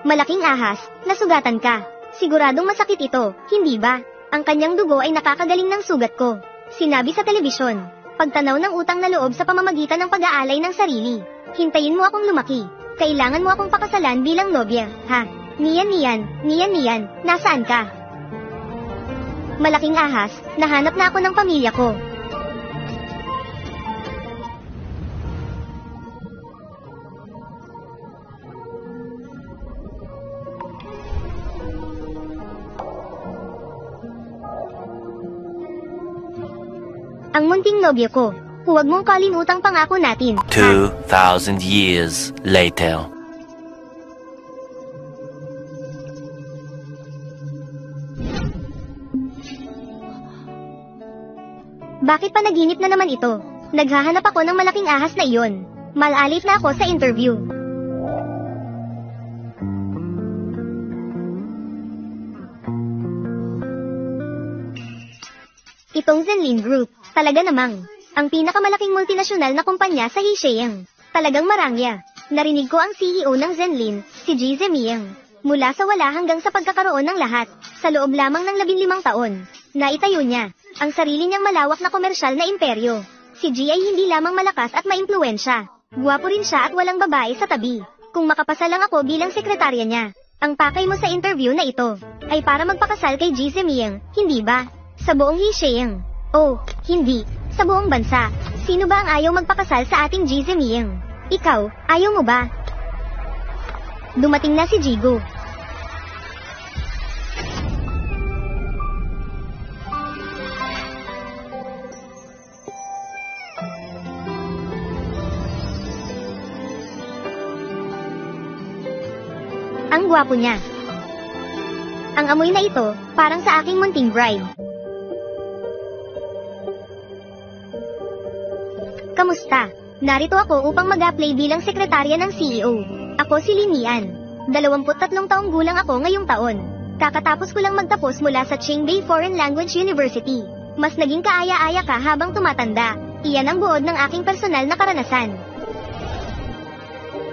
Malaking ahas, nasugatan ka. Siguradong masakit ito, hindi ba? Ang kanyang dugo ay nakakagaling ng sugat ko. Sinabi sa telebisyon. Pagtanaw ng utang na loob sa pamamagitan ng pag-aalay ng sarili. Hintayin mo akong lumaki. Kailangan mo akong pakasalan bilang nobya, ha? Niyan, nasaan ka? Malaking ahas, nahanap na ako ng pamilya ko. Ang munting nobyo ko. Huwag mong kalimutang pangako natin. 2,000 years later. Bakit panaginip na naman ito? Naghahanap ako ng malaking ahas na iyon. Malalit na ako sa interview. Itong Zenlin Group, talaga namang, ang pinakamalaking multinasyonal na kumpanya sa Hsieh. Talagang marangya. Narinig ko ang CEO ng Zenlin, si Ji Zemiang. Mula sa wala hanggang sa pagkakaroon ng lahat, sa loob lamang ng 15 taon, naitayo niya ang sarili niyang malawak na komersyal na imperyo. Si Ji ay hindi lamang malakas at maimpluwensya. Guwapo rin siya at walang babae sa tabi. Kung makapasa lang ako bilang sekretarya niya, ang pakay mo sa interview na ito, ay para magpakasal kay Ji Zemiang, hindi ba? Sa buong Hsieh. Oh, hindi. Sa buong bansa. Sino ba ang ayaw magpakasal sa ating Ji Zemiang? Ikaw, ayaw mo ba? Dumating na si Jigo. Ang gwapo niya. Ang amoy na ito, parang sa aking munting bride. Kamusta? Narito ako upang mag-apply bilang sekretarya ng CEO. Ako si Lin Yan. 23 taong gulang ako ngayong taon. Kakatapos ko lang magtapos mula sa Qingbei Foreign Language University. Mas naging kaaya-aya ka habang tumatanda. Iyan ang buod ng aking personal na karanasan.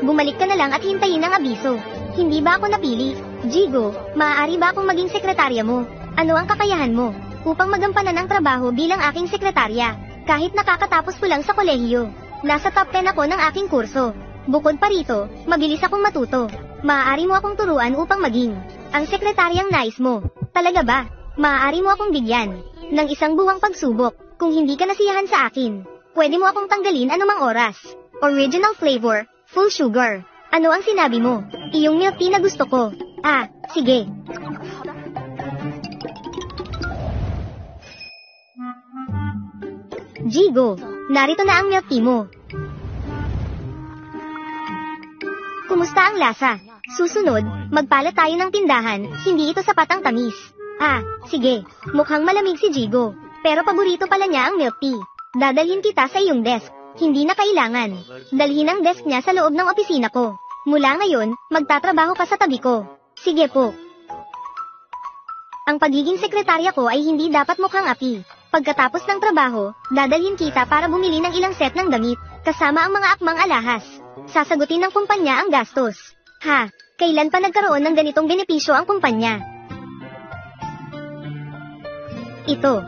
Bumalik ka na lang at hintayin ang abiso. Hindi ba ako napili? Jigo, maaari ba akong maging sekretarya mo? Ano ang kakayahan mo upang magampanan ang trabaho bilang aking sekretarya? Kahit nakakatapos ko lang sa kolehiyo. Nasa top 10 ako ng aking kurso. Bukod pa rito, mabilis akong matuto. Maaari mo akong turuan upang maging ang sekretaryang nais mo. Talaga ba? Maaari mo akong bigyan ng isang buwang pagsubok kung hindi ka nasiyahan sa akin. Pwede mo akong tanggalin anumang oras. Original flavor, full sugar. Ano ang sinabi mo? Iyong milk tea na gusto ko. Ah, sige. Jigo, narito na ang milk tea mo. Kumusta ang lasa? Susunod, magpalat tayo ng tindahan, hindi ito sapat ang tamis. Ah, sige, mukhang malamig si Jigo, pero paborito pala niya ang milk tea. Dadalhin kita sa iyong desk, hindi na kailangan. Dalhin ang desk niya sa loob ng opisina ko. Mula ngayon, magtatrabaho ka sa tabi ko. Sige po. Ang pagiging sekretarya ko ay hindi dapat mukhang api. Pagkatapos ng trabaho, dadalhin kita para bumili ng ilang set ng damit, kasama ang mga akmang alahas. Sasagutin ng kumpanya ang gastos. Ha, kailan pa nagkaroon ng ganitong benepisyo ang kumpanya? Ito.